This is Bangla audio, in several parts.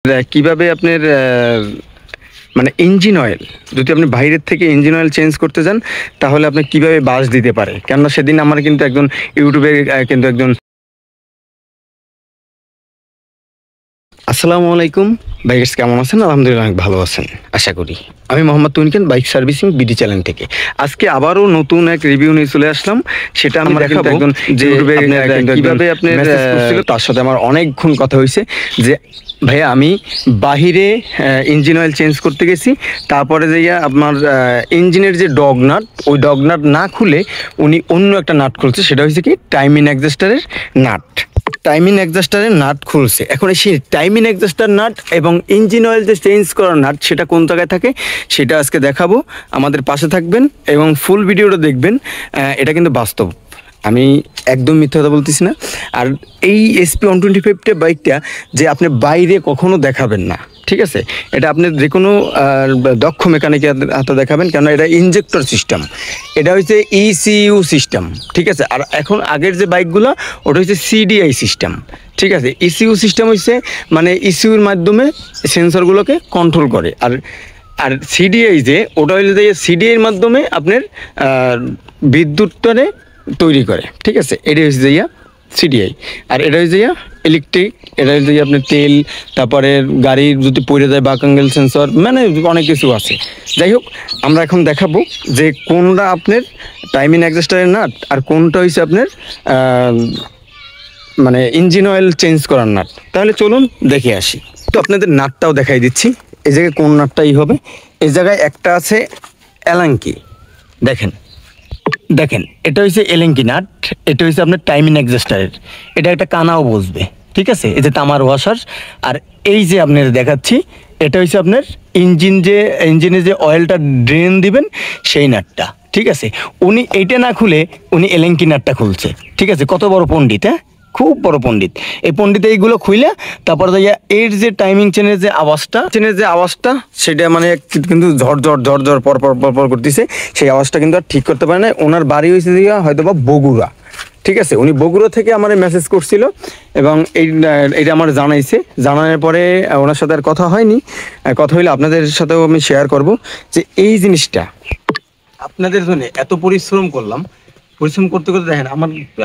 কিভাবে আপনার মানে ইঞ্জিন অয়েল যদি আপনি বাইরের থেকে ইঞ্জিন অয়েল চেঞ্জ করতে যান তাহলে আপনি কিভাবে বাস দিতে পারে? কেননা সেদিন আমার কিন্তু একজন ইউটিউবে কিন্তু একজন আসসালামু আলাইকুম বাইকার্স, কেমন আছেন? আলহামদুলিল্লাহ অনেক ভালো আছেন আশা করি। আমি Mohammad Tuhin, bike servicing BD channel থেকে আজকে আবারও নতুন এক রিভিউ নিয়ে চলে আসলাম। সেটা আমি দেখাবো একজন যে কিভাবে আপনি তার সাথে আমার অনেকক্ষণ কথা হয়েছে যে ভাইয়া আমি বাহিরে ইঞ্জিন অয়েল চেঞ্জ করতে গেছি, তারপরে যাইয়া আপনার ইঞ্জিনের যে ডগ নাট, ওই ডগ নাট না খুলে উনি অন্য একটা নাট খুলছে। সেটা হচ্ছে কি টাইমিং অ্যাডজাস্টারের নাট। টাইমিং অ্যাডজাস্টারের নাট খুলছে। এখন সেই টাইমিং অ্যাডজাস্টার নাট এবং ইঞ্জিন অয়েল যে চেঞ্জ করার নাট সেটা কোন জায়গায় থাকে সেটা আজকে দেখাবো। আমাদের পাশে থাকবেন এবং ফুল ভিডিওটা দেখবেন। এটা কিন্তু বাস্তব, আমি একদম মিথ্যা কথা বলতেছি না। আর এই SP 125 বাইকটা যে আপনি বাইরে কখনো দেখাবেন না, ঠিক আছে? এটা আপনি যে কোনো দক্ষ মেকানিকের হাতে দেখাবেন, কেন এটা ইনজেক্টর সিস্টেম, এটা হচ্ছে ECU সিস্টেম, ঠিক আছে? আর এখন আগের যে বাইকগুলো ওটা হচ্ছে CDI সিস্টেম, ঠিক আছে? ECU সিস্টেম হচ্ছে মানে ECUর মাধ্যমে সেন্সরগুলোকে কন্ট্রোল করে। আর আর CDI যে ওটা হইলে যে CDIর মাধ্যমে আপনার বিদ্যুৎটারে তৈরি করে, ঠিক আছে? এটা হচ্ছে যাইয়া CDI। আর এটা হচ্ছে যাইয়া ইলেকট্রিক, এটা হচ্ছে যাইয়া আপনার তেল, তারপরে গাড়ির যদি পড়ে যায় বাক অ্যাঙ্গেল সেন্সর, মানে অনেক কিছু আছে। যাই হোক, আমরা এখন দেখাবো যে কোনটা আপনার টাইমিং অ্যাডজাস্টারের নাট আর কোনটা হচ্ছে আপনার মানে ইঞ্জিন অয়েল চেঞ্জ করার নাট। তাহলে চলুন দেখে আসি। তো আপনাদের নাটটাও দেখাই দিচ্ছি। এই জায়গায় কোন নাটটাই হবে, এই জায়গায় একটা আছে এলাঙ্কি, দেখেন দেখেন এটা হচ্ছে এলেঙ্কি নাট, এটা হচ্ছে আপনার টাইমিং অ্যাডজাস্টারের। এটা একটা কানাও বসবে, ঠিক আছে? এই যে তামার ওয়াশার। আর এই যে আপনার দেখাচ্ছি এটা হচ্ছে আপনার ইঞ্জিনে যে অয়েলটা ড্রেন দিবেন সেই নাটটা, ঠিক আছে? উনি এইটা না খুলে উনি এলেঙ্কি নাটটা খুলছে, ঠিক আছে? কত বড় পণ্ডিত, হ্যাঁ, খুব বড় পণ্ডিত। এই পণ্ডিত এইগুলো খুইলে তারপরে এর যে টাইমিং চেনের যে আওয়াজটা সেটা মানে কিন্তু ঝড় পর পর পর পর করতেছে। সেই আওয়াজটা কিন্তু আর ঠিক করতে পারে না। ওনার বাড়ি হয়েছে হয়তো বা বগুড়া, ঠিক আছে? উনি বগুড়া থেকে আমার মেসেজ করছিল এবং এইটা আমার জানাইছে। জানানোর পরে ওনার সাথে আর কথা হয়নি। কথা হইলে আপনাদের সাথেও আমি শেয়ার করব যে এই জিনিসটা আপনাদের জন্য এত পরিশ্রম করলাম। পরিশ্রম করতে করতে দেখেন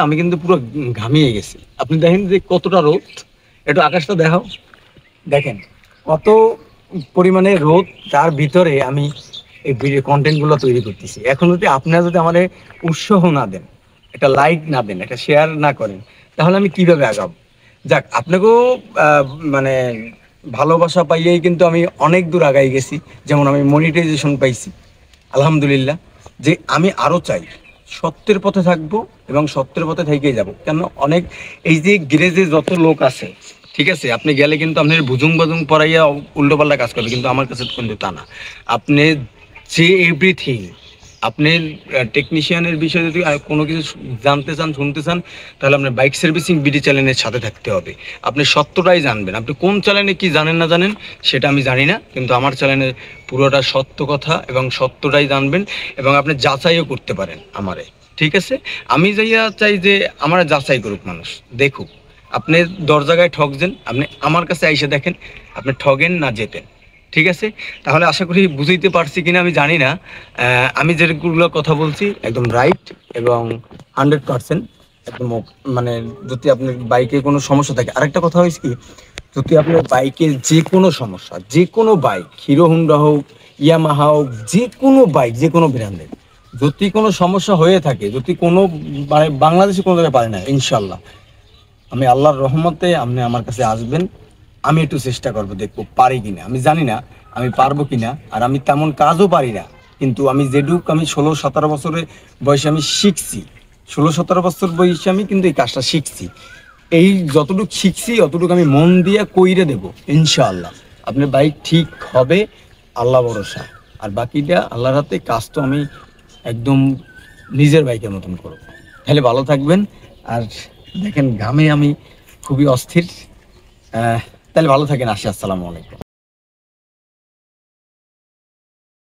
আমি কিন্তু পুরো ঘামিয়ে গেছি। আপনি দেখেন যে কতটা রোদ, একটু আকাশটা দেখাও, দেখেন কত পরিমাণে রোদ, তার ভিতরে আমি এই ভিডিও কন্টেন্টগুলো তৈরি করতেছি। এখন যদি আপনারা যদি আমার উৎসাহ না দেন, একটা লাইক না দেন, একটা শেয়ার না করেন, তাহলে আমি কিভাবে আগাবো? যাক, আপনাকেও মানে ভালোবাসা পাইয়েই কিন্তু আমি অনেক দূর আগাই গেছি। যেমন আমি মনিটাইজেশন পাইছি আলহামদুলিল্লাহ। যে আমি আরও চাই সত্যের পথে থাকবো এবং সত্যের পথে থেকেই যাব। কেন অনেক এই যে গ্যারেজে যত লোক আছে, ঠিক আছে, আপনি গেলে কিন্তু আপনার ভুজুং বাজুং পড়াইয়া উল্টোপাল্টা কাজ করবে, কিন্তু আমার কাছে কিন্তু তা না। আপনি যে এভরিথিং আপনার টেকনিশিয়ানের বিষয়ে যদি কোনো কিছু জানতে চান, শুনতে চান, তাহলে আপনার বাইক সার্ভিসিং বিডি চ্যানেলের সাথে থাকতে হবে। আপনি সত্যটাই জানবেন। আপনি কোন চ্যানেলে কি জানেন না জানেন সেটা আমি জানি না, কিন্তু আমার চ্যানেলের পুরোটা সত্য কথা এবং সত্যটাই জানবেন এবং আপনি যাচাইও করতে পারেন আমারে, ঠিক আছে? আমি যাইয়া চাই যে আমার যাচাই করুক মানুষ, দেখুক। আপনি 10 জায়গায় ঠকছেন, আপনি আমার কাছে আইসে দেখেন আপনি ঠগেন না জেতেন, ঠিক আছে? তাহলে আশা করি বুঝাইতে পারছি কিনা আমি জানি না। আমি যেগুলো কথা বলছি একদম রাইট এবং 100% একদম মানে যদি আপনার বাইকে কোনো সমস্যা থাকে। আরেকটা কথা হয়েছে কি, যদি আপনার বাইকের যে কোনো সমস্যা, যে কোনো বাইক, হিরো হোন্ডা হোক, ইয়ামাহা হোক, যে কোনো বাইক, যে কোনো ব্র্যান্ডের যদি কোনো সমস্যা হয়ে থাকে, যদি কোনো মানে বাংলাদেশে কোনো জায়গায় পারে না, ইনশাল্লাহ আমি আল্লাহর রহমতে আপনি আমার কাছে আসবেন। আমি একটু চেষ্টা করবো, দেখবো পারি কিনা। আমি জানি না আমি পারবো কিনা, আর আমি তেমন কাজও পারি না, কিন্তু আমি যেটুক আমি 16-17 বছরের বয়সে আমি শিখছি, 16-17 বছর বয়সে আমি কিন্তু এই কাজটা শিখছি। এই যতটুকু শিখছি অতটুকু আমি মন দিয়ে কইরে দেবো ইনশাআল্লাহ। আপনার বাইক ঠিক হবে, আল্লাহ ভরসা। আর বাকিটা আল্লাহর হাতে। কাজ তো আমি একদম নিজের বাইকের মতন করবো। তাহলে ভালো থাকবেন। আর দেখেন ঘামে আমি খুবই অস্থির। তাহলে ভালো থাকেন, আসি, আসসালামু আলাইকুম।